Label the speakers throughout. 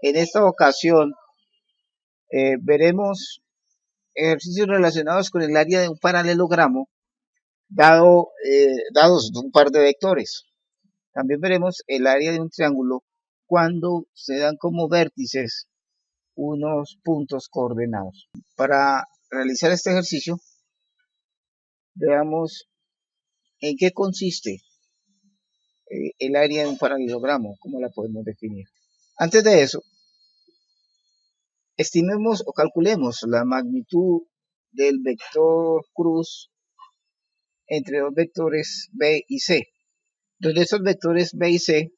Speaker 1: En esta ocasión veremos ejercicios relacionados con el área de un paralelogramo dados un par de vectores. También veremos el área de un triángulo cuando se dan como vértices unos puntos coordenados. Para realizar este ejercicio, veamos en qué consiste el área de un paralelogramo, cómo la podemos definir. Antes de eso, estimemos o calculemos la magnitud del vector cruz entre dos vectores B y C, donde estos vectores B y C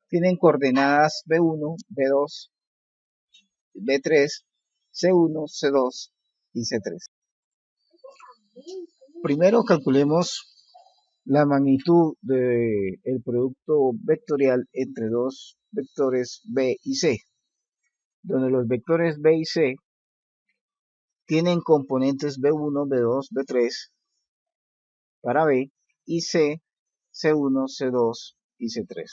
Speaker 1: tienen coordenadas B1, B2, B3, C1, C2 y C3. Primero calculemos la magnitud del producto vectorial entre dos vectores B y C, donde los vectores B y C tienen componentes B1, B2, B3 para B y C, C1, C2 y C3.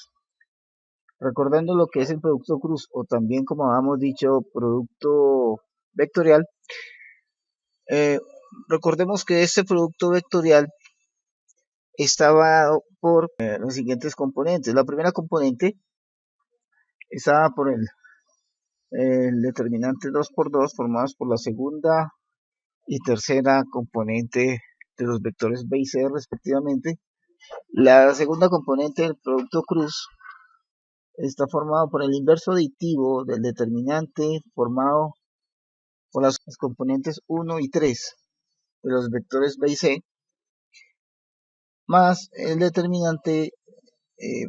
Speaker 1: Recordando lo que es el producto cruz o también como habíamos dicho producto vectorial, recordemos que este producto vectorial estaba por los siguientes componentes. La primera componente estaba por el determinante 2 por 2 formados por la segunda y tercera componente de los vectores B y C respectivamente. La segunda componente del producto cruz está formado por el inverso aditivo del determinante formado por las componentes 1 y 3 de los vectores B y C, más el determinante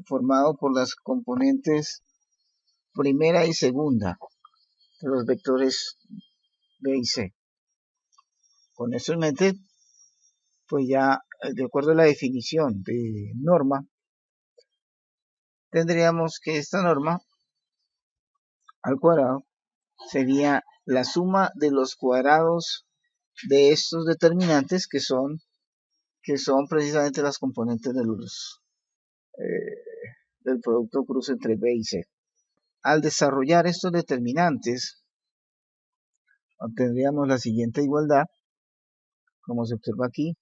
Speaker 1: formado por las componentes primera y segunda de los vectores B y C. Con eso en mente, pues ya de acuerdo a la definición de norma, tendríamos que esta norma al cuadrado sería la suma de los cuadrados de estos determinantes que son precisamente las componentes del producto cruz entre B y C. Al desarrollar estos determinantes, obtendríamos la siguiente igualdad, como se observa aquí: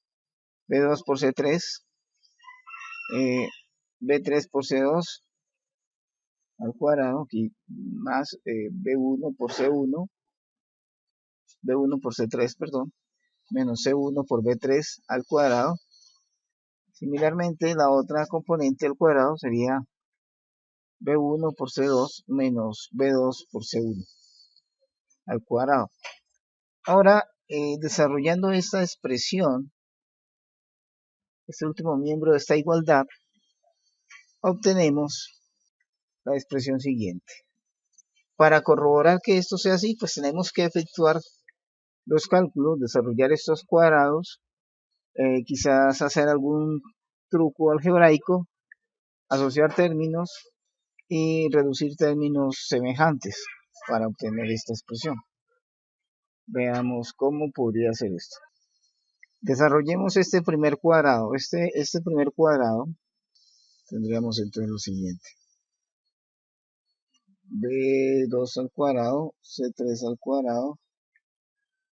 Speaker 1: B2 por C3, B3 por C2 al cuadrado, aquí más B1 por C1, B1 por C3, perdón, menos C1 por B3 al cuadrado. Similarmente, la otra componente al cuadrado sería B1 por C2 menos B2 por C1 al cuadrado. Ahora, desarrollando esta expresión, este último miembro de esta igualdad, obtenemos la expresión siguiente. Para corroborar que esto sea así, pues tenemos que efectuar los cálculos, desarrollar estos cuadrados, quizás hacer algún truco algebraico, asociar términos y reducir términos semejantes para obtener esta expresión. Veamos cómo podría ser esto. Desarrollemos este primer cuadrado. Este primer cuadrado tendríamos entonces lo siguiente: B2 al cuadrado, C3 al cuadrado,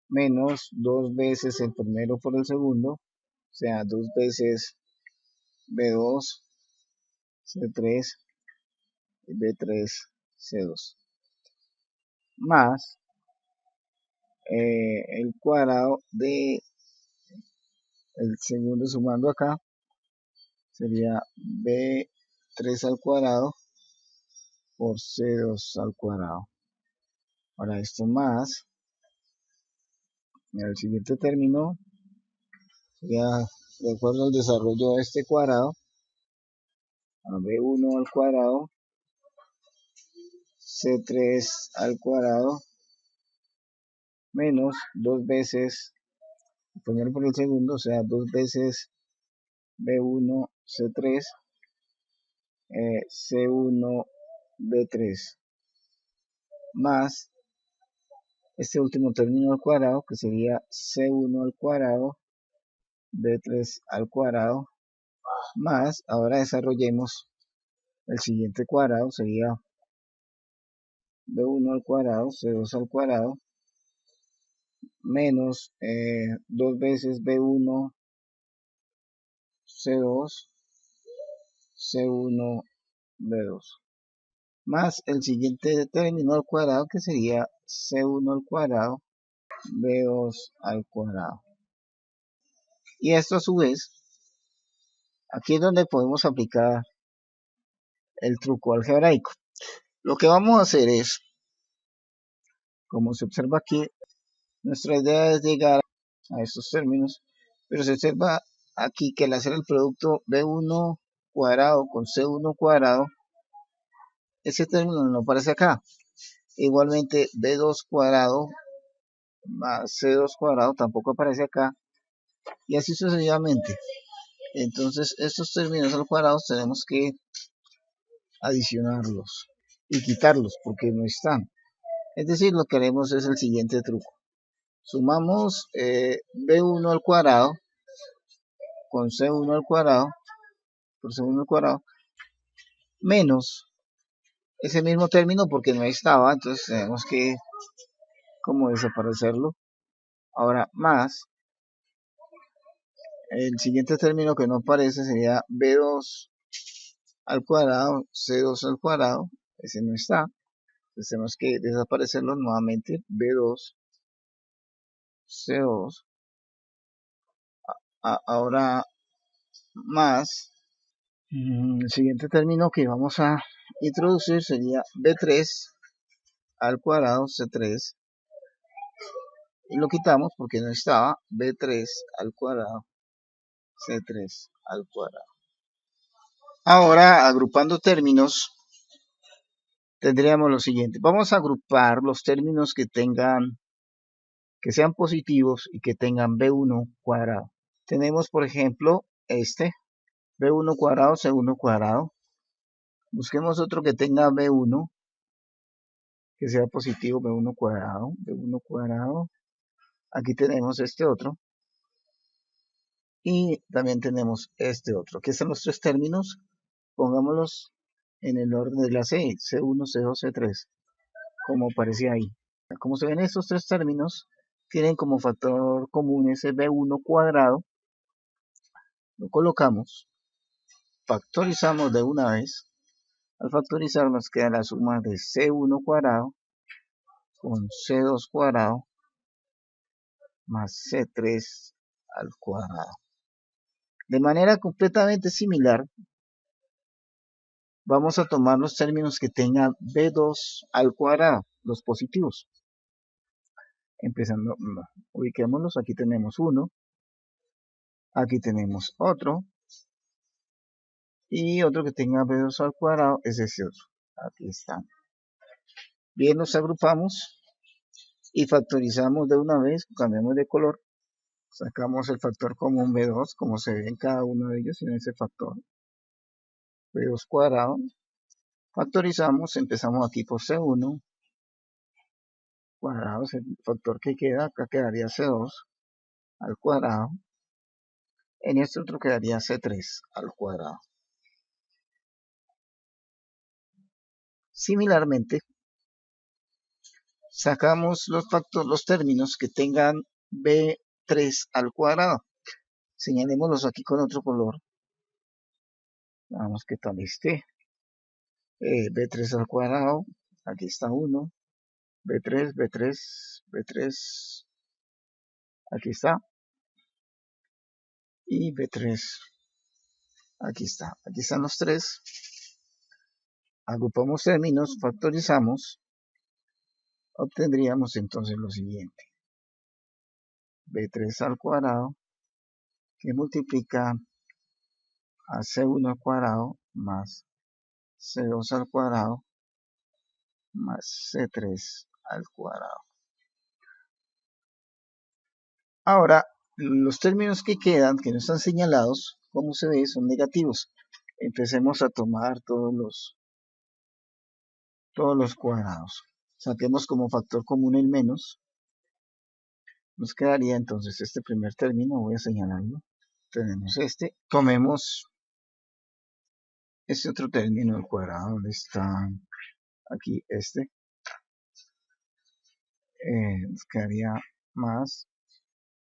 Speaker 1: menos 2 veces el primero por el segundo, o sea, 2 veces B2, C3 y B3, C2, más el cuadrado de el segundo sumando acá, sería B3 al cuadrado por C2 al cuadrado. Ahora esto más, el siguiente término sería, de acuerdo al desarrollo de este cuadrado, a B1 al cuadrado, C3 al cuadrado, menos 2 veces, primero por el segundo, o sea, 2 veces B1, C3, C1, B3, más este último término al cuadrado, que sería C1 al cuadrado, B3 al cuadrado, más, ahora desarrollemos el siguiente cuadrado, sería B1 al cuadrado, C2 al cuadrado, menos 2 veces B1, C2, C1, B2, más el siguiente término al cuadrado que sería C1 al cuadrado, B2 al cuadrado. Y esto a su vez, aquí es donde podemos aplicar el truco algebraico. Lo que vamos a hacer es, como se observa aquí, nuestra idea es llegar a estos términos, pero se observa aquí que al hacer el producto B1 cuadrado con C1 cuadrado, ese término no aparece acá. Igualmente B2 cuadrado más C2 cuadrado tampoco aparece acá, y así sucesivamente. Entonces estos términos al cuadrado tenemos que adicionarlos y quitarlos porque no están. Es decir, lo que haremos es el siguiente truco. Sumamos B1 al cuadrado con C1 al cuadrado por C1 al cuadrado menos ese mismo término porque no estaba, entonces tenemos que como desaparecerlo. Ahora más el siguiente término que no aparece sería B2 al cuadrado, C2 al cuadrado, ese no está, entonces tenemos que desaparecerlo nuevamente, B2, C2, ahora más, el siguiente término que vamos a introducir sería B3 al cuadrado, C3, y lo quitamos porque no estaba, B3 al cuadrado, C3 al cuadrado. Ahora, agrupando términos, tendríamos lo siguiente. Vamos a agrupar los términos que sean positivos y que tengan B1 cuadrado. Tenemos, por ejemplo, este, B1 cuadrado, C1 cuadrado. Busquemos otro que tenga B1, que sea positivo, B1 cuadrado, B1 cuadrado. Aquí tenemos este otro. Y también tenemos este otro. Aquí están los tres términos. Pongámoslos en el orden de la C, C1, C2, C3, como aparece ahí. Como se ven estos tres términos, tienen como factor común ese B1 cuadrado. Lo colocamos, factorizamos de una vez. Al factorizar nos queda la suma de C1 cuadrado con C2 cuadrado más C3 al cuadrado. De manera completamente similar, vamos a tomar los términos que tengan B2 al cuadrado, los positivos. Empezando, ubiquémoslos, aquí tenemos uno, aquí tenemos otro, y otro que tenga B2 al cuadrado es ese otro. Aquí están. Bien, los agrupamos y factorizamos de una vez, cambiamos de color, sacamos el factor común B2, como se ve en cada uno de ellos, en ese factor, B2 cuadrado, factorizamos, empezamos aquí por C1, cuadrado es el factor que queda, acá quedaría C2 al cuadrado, en este otro quedaría C3 al cuadrado. Similarmente, sacamos los términos que tengan B3 al cuadrado. Señalémoslos aquí con otro color. Vamos que tal esté. B3 al cuadrado. Aquí está 1. B3, B3, B3. Aquí está. Y B3. Aquí está. Aquí están los tres. Agrupamos términos, factorizamos. Obtendríamos entonces lo siguiente. B3 al cuadrado que multiplica a C1 al cuadrado más C2 al cuadrado más C3 al cuadrado. Ahora, los términos que quedan, que no están señalados, como se ve, son negativos. Empecemos a tomar todos los cuadrados. Saquemos como factor común el menos. Nos quedaría entonces este primer término, voy a señalarlo. Tenemos este. Tomemos este otro término al cuadrado, donde está aquí este. nos quedaría más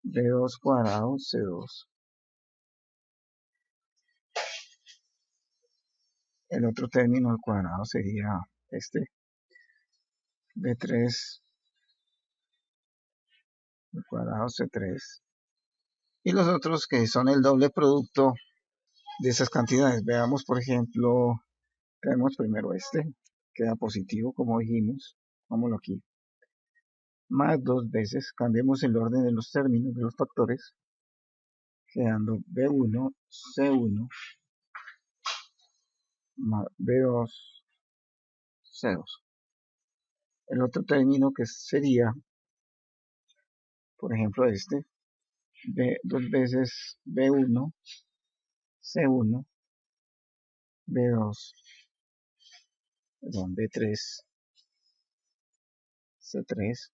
Speaker 1: B2 cuadrado C2. El otro término al cuadrado sería este, B3 al cuadrado C3. Y los otros que son el doble producto de esas cantidades. Veamos, por ejemplo, tenemos primero este, queda positivo como dijimos, vámonos aquí, más dos veces, cambiemos el orden de los términos de los factores, quedando B1, C1, más B2, C2. El otro término que sería, por ejemplo, este, dos veces B1, C1, B2, perdón, B3, C3.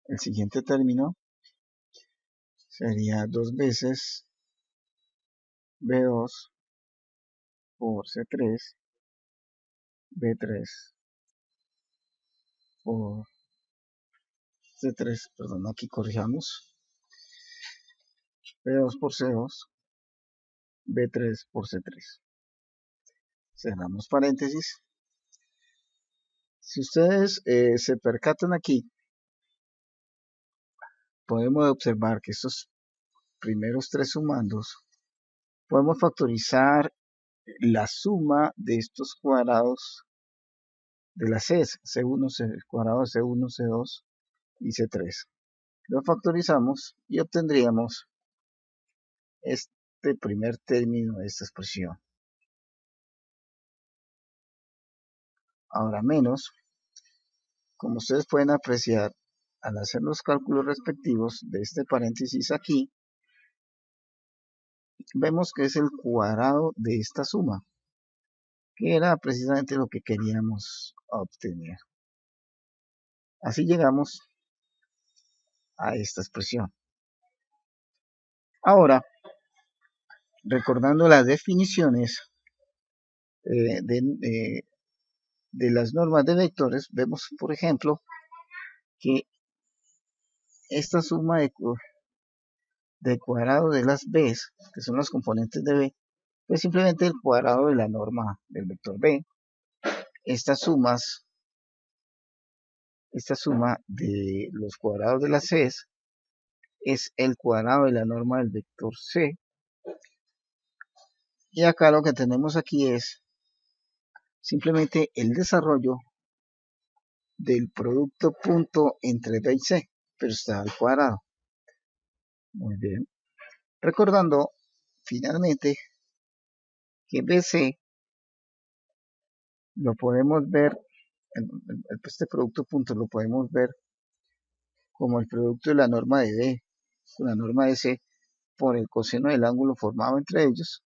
Speaker 1: El siguiente término sería dos veces B2 por C3, B3 por C3, perdón, aquí corrijamos, B2 por C2, B3 por C3. Cerramos paréntesis. Si ustedes se percatan aquí, podemos observar que estos primeros tres sumandos, podemos factorizar la suma de estos cuadrados de las Cs, C1, el cuadrado de C1, C2 y C3. Lo factorizamos y obtendríamos este primer término de esta expresión. Ahora menos, como ustedes pueden apreciar, al hacer los cálculos respectivos de este paréntesis aquí, vemos que es el cuadrado de esta suma, que era precisamente lo que queríamos obtener. Así llegamos a esta expresión. Ahora, recordando las definiciones de las normas de vectores, vemos, por ejemplo, que esta suma de cuadrado de las b's, que son los componentes de b, pues simplemente el cuadrado de la norma del vector b. Esta suma de los cuadrados de las c's es el cuadrado de la norma del vector c. Y acá lo que tenemos aquí es simplemente el desarrollo del producto punto entre b y c, pero está al cuadrado. Muy bien. Recordando finalmente que BC lo podemos ver, este producto punto lo podemos ver como el producto de la norma de B con la norma de C por el coseno del ángulo formado entre ellos.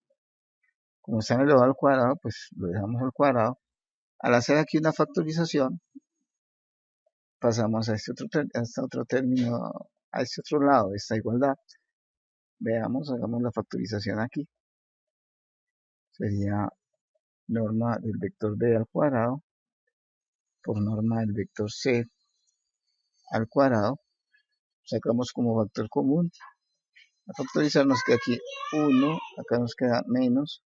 Speaker 1: Como está elevado al cuadrado, pues lo dejamos al cuadrado. Al hacer aquí una factorización, pasamos a este otro término, a este otro lado de esta igualdad. Veamos, hagamos la factorización aquí. Sería norma del vector B al cuadrado por norma del vector C al cuadrado. Sacamos como factor común. A factorizar nos queda aquí 1, acá nos queda menos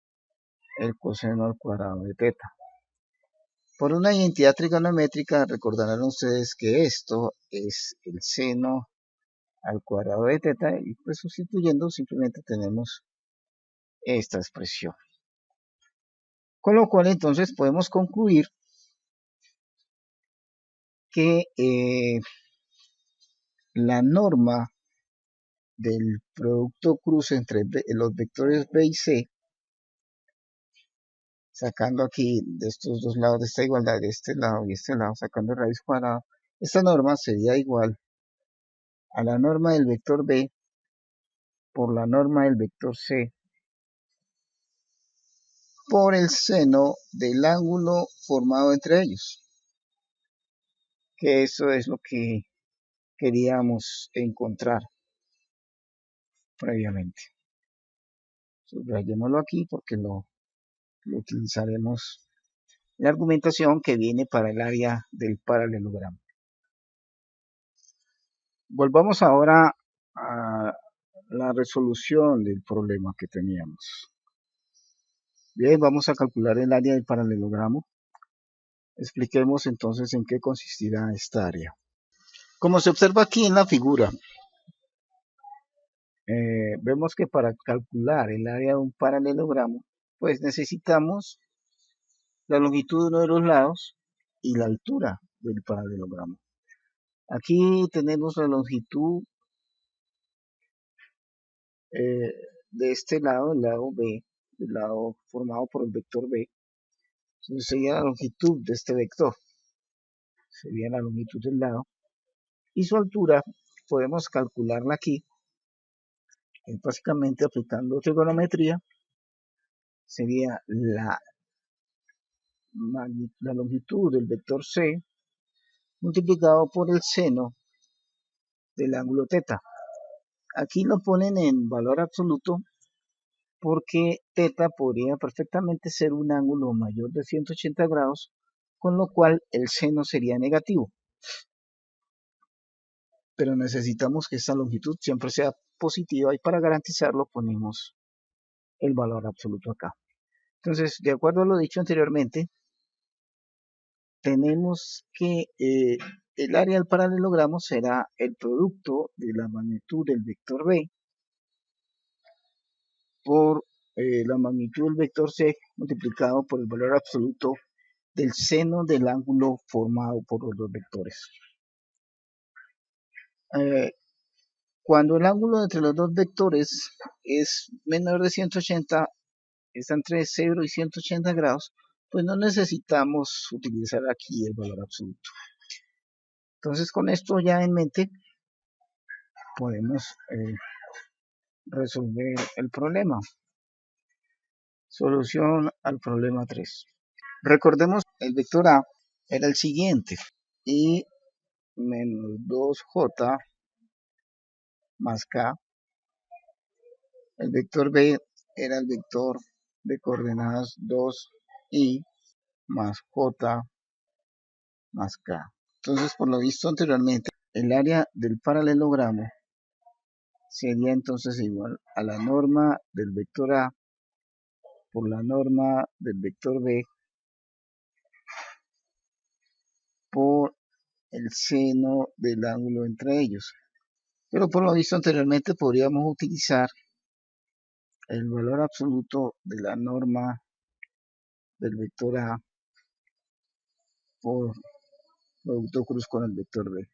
Speaker 1: el coseno al cuadrado de teta. Por una identidad trigonométrica, recordarán ustedes que esto es el seno al cuadrado de teta, y pues sustituyendo simplemente tenemos esta expresión. Con lo cual entonces podemos concluir que la norma del producto cruce entre los vectores b y c, sacando aquí de estos dos lados de esta igualdad, de este lado y este lado, sacando raíz cuadrada, esta norma sería igual a la norma del vector b por la norma del vector c por el seno del ángulo formado entre ellos, que eso es lo que queríamos encontrar previamente. Subrayémoslo aquí porque lo utilizaremos en la argumentación que viene para el área del paralelogramo. Volvamos ahora a la resolución del problema que teníamos. Bien, vamos a calcular el área del paralelogramo. Expliquemos entonces en qué consistirá esta área. Como se observa aquí en la figura, vemos que para calcular el área de un paralelogramo, pues necesitamos la longitud de uno de los lados y la altura del paralelogramo. Aquí tenemos la longitud de este lado, el lado B, el lado formado por el vector B. Entonces sería la longitud de este vector, sería la longitud del lado. Y su altura podemos calcularla aquí, básicamente aplicando trigonometría, sería la longitud del vector C multiplicado por el seno del ángulo θ. Aquí lo ponen en valor absoluto porque θ podría perfectamente ser un ángulo mayor de 180 grados, con lo cual el seno sería negativo. Pero necesitamos que esta longitud siempre sea positiva y para garantizarlo ponemos el valor absoluto acá. Entonces, de acuerdo a lo dicho anteriormente, tenemos que el área del paralelogramo será el producto de la magnitud del vector B por la magnitud del vector C multiplicado por el valor absoluto del seno del ángulo formado por los dos vectores. Cuando el ángulo entre los dos vectores es menor de 180, está entre 0 y 180 grados, pues no necesitamos utilizar aquí el valor absoluto. Entonces, con esto ya en mente, podemos resolver el problema. Solución al problema 3. Recordemos, el vector A era el siguiente, y menos 2j más k. El vector B era el vector de coordenadas 2i más j más k. Entonces, por lo visto anteriormente, el área del paralelogramo sería entonces igual a la norma del vector A por la norma del vector B por el seno del ángulo entre ellos. Pero por lo visto anteriormente podríamos utilizar el valor absoluto de la norma del vector A por producto cruz con el vector B.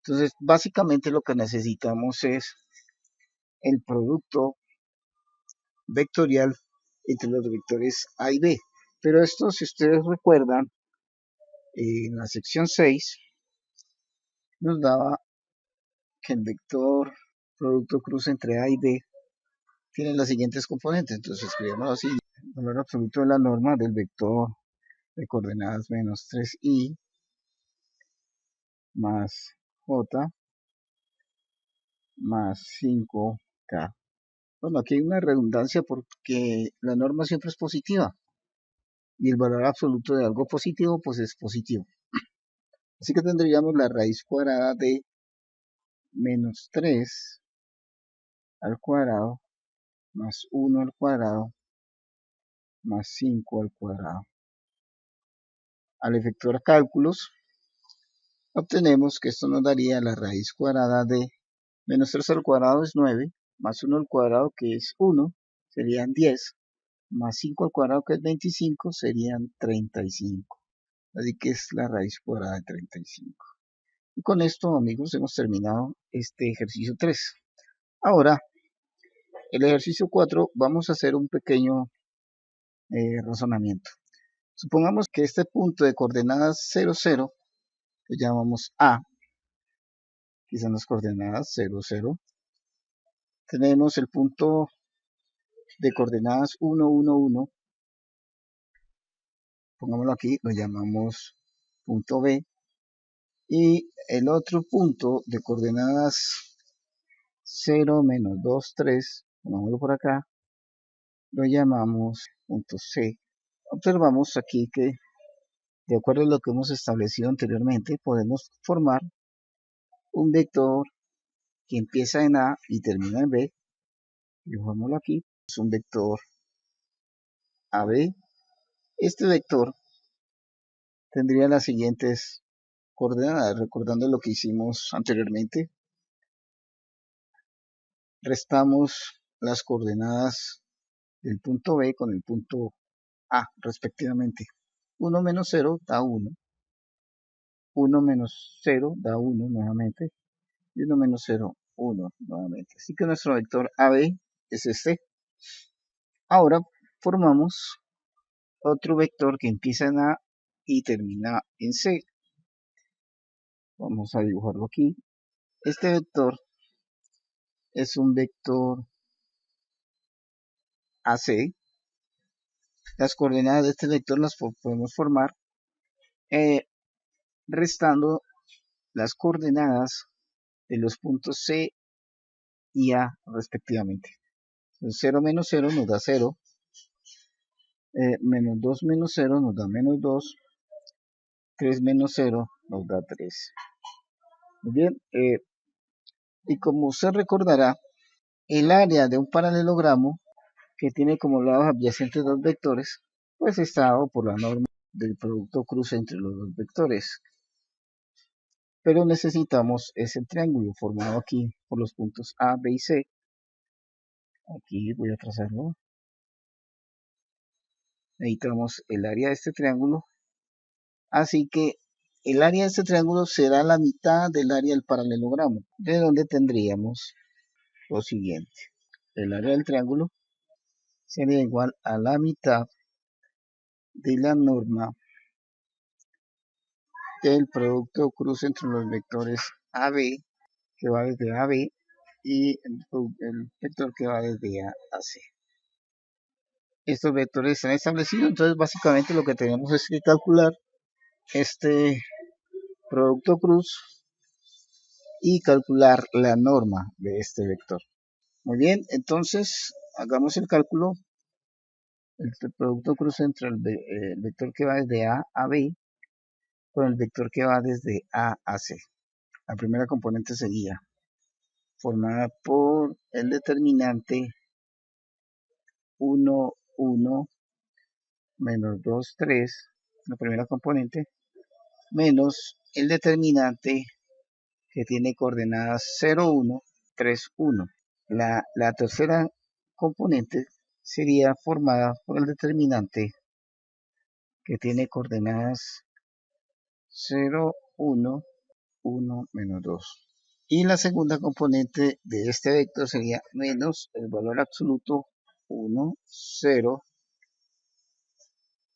Speaker 1: Entonces, básicamente lo que necesitamos es el producto vectorial entre los vectores A y B. Pero esto, si ustedes recuerdan, en la sección 6 nos daba que el vector producto cruz entre A y B tiene las siguientes componentes. Entonces escribimos así: el valor absoluto de la norma del vector de coordenadas menos 3i más j más 5k. Bueno, aquí hay una redundancia porque la norma siempre es positiva y el valor absoluto de algo positivo pues es positivo. Así que tendríamos la raíz cuadrada de menos 3 al cuadrado más 1 al cuadrado más 5 al cuadrado. Al efectuar cálculos, obtenemos que esto nos daría la raíz cuadrada de menos 3 al cuadrado es 9, más 1 al cuadrado que es 1, serían 10, más 5 al cuadrado que es 25, serían 35. Así que es la raíz cuadrada de 35. Y con esto, amigos, hemos terminado este ejercicio 3. Ahora, el ejercicio 4, vamos a hacer un pequeño razonamiento. Supongamos que este punto de coordenadas 0, 0, lo llamamos A, que son las coordenadas 0, 0. Tenemos el punto de coordenadas 1, 1, 1, pongámoslo aquí, lo llamamos punto B. Y el otro punto de coordenadas 0, menos 2, 3, pongámoslo por acá, lo llamamos punto C. Observamos aquí que, de acuerdo a lo que hemos establecido anteriormente, podemos formar un vector que empieza en A y termina en B, dibujámoslo aquí, es un vector AB. Este vector tendría las siguientes coordenadas, recordando lo que hicimos anteriormente. Restamos las coordenadas del punto B con el punto A, respectivamente. 1 menos 0 da 1. 1 menos 0 da 1 nuevamente. Y 1 menos 0, 1 nuevamente. Así que nuestro vector AB es este. Ahora formamos otro vector que empieza en A y termina en C. Vamos a dibujarlo aquí. Este vector es un vector AC. Las coordenadas de este vector las podemos formar restando las coordenadas de los puntos C y A respectivamente. Entonces, 0 menos 0 nos da 0. Menos 2 menos 0 nos da menos 2. 3 menos 0 nos da 3. Muy bien. Y como usted recordará, el área de un paralelogramo que tiene como lados adyacentes dos vectores, pues está dado por la norma del producto cruce entre los dos vectores. Pero necesitamos ese triángulo formado aquí por los puntos A, B y C. Aquí voy a trazarlo. Necesitamos el área de este triángulo. Así que el área de este triángulo será la mitad del área del paralelogramo, de donde tendríamos lo siguiente. El área del triángulo sería igual a la mitad de la norma del producto cruce entre los vectores AB, que va desde AB, y el vector que va desde A a C. Estos vectores están establecidos, entonces básicamente lo que tenemos es que calcular este producto cruz y calcular la norma de este vector. Muy bien, entonces hagamos el cálculo. El producto cruz entre el vector que va desde A a B con el vector que va desde A a C. La primera componente sería formada por el determinante 1, 1, menos 2, 3, la primera componente, menos el determinante que tiene coordenadas 0, 1, 3, 1. La tercera componente sería formada por el determinante que tiene coordenadas 0, 1, 1, menos 2. Y la segunda componente de este vector sería menos el valor absoluto 1, 0,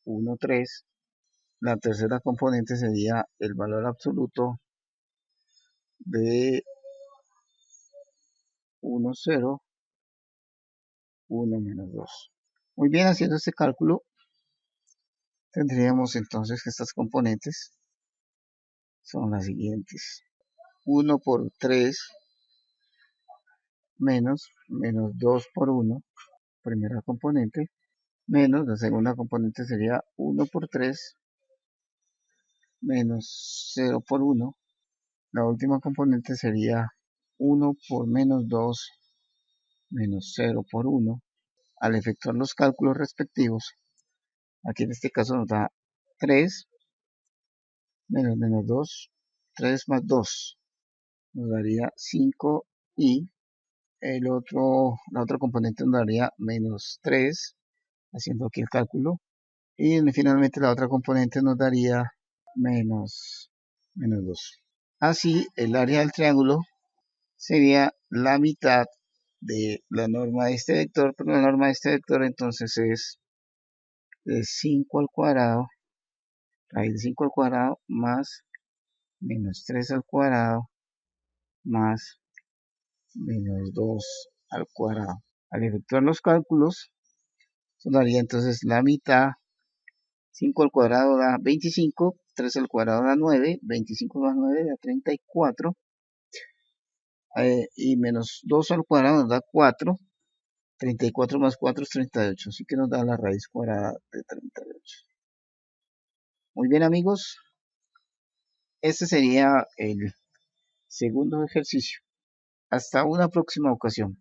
Speaker 1: 1, 3. La tercera componente sería el valor absoluto de 1, 0, 1, menos 2. Muy bien, haciendo este cálculo, tendríamos entonces que estas componentes son las siguientes. 1 por 3 menos 2 por 1, primera componente, menos la segunda componente sería 1 por 3 menos 0 por 1. La última componente sería 1 por menos 2 menos 0 por 1. Al efectuar los cálculos respectivos, aquí en este caso nos da 3 menos 2, 3 más 2 nos daría 5 y la otra componente nos daría menos 3, haciendo aquí el cálculo, y finalmente la otra componente nos daría menos 2. Así, el área del triángulo sería la mitad de la norma de este vector, pero la norma de este vector entonces es de 5 al cuadrado, raíz de 5 al cuadrado, más menos 3 al cuadrado, más menos 2 al cuadrado. Al efectuar los cálculos, eso daría entonces la mitad. 5 al cuadrado da 25, 3 al cuadrado da 9, 25 más 9 da 34, y menos 2 al cuadrado nos da 4, 34 más 4 es 38, así que nos da la raíz cuadrada de 38. Muy bien, amigos, este sería el segundo ejercicio. Hasta una próxima ocasión.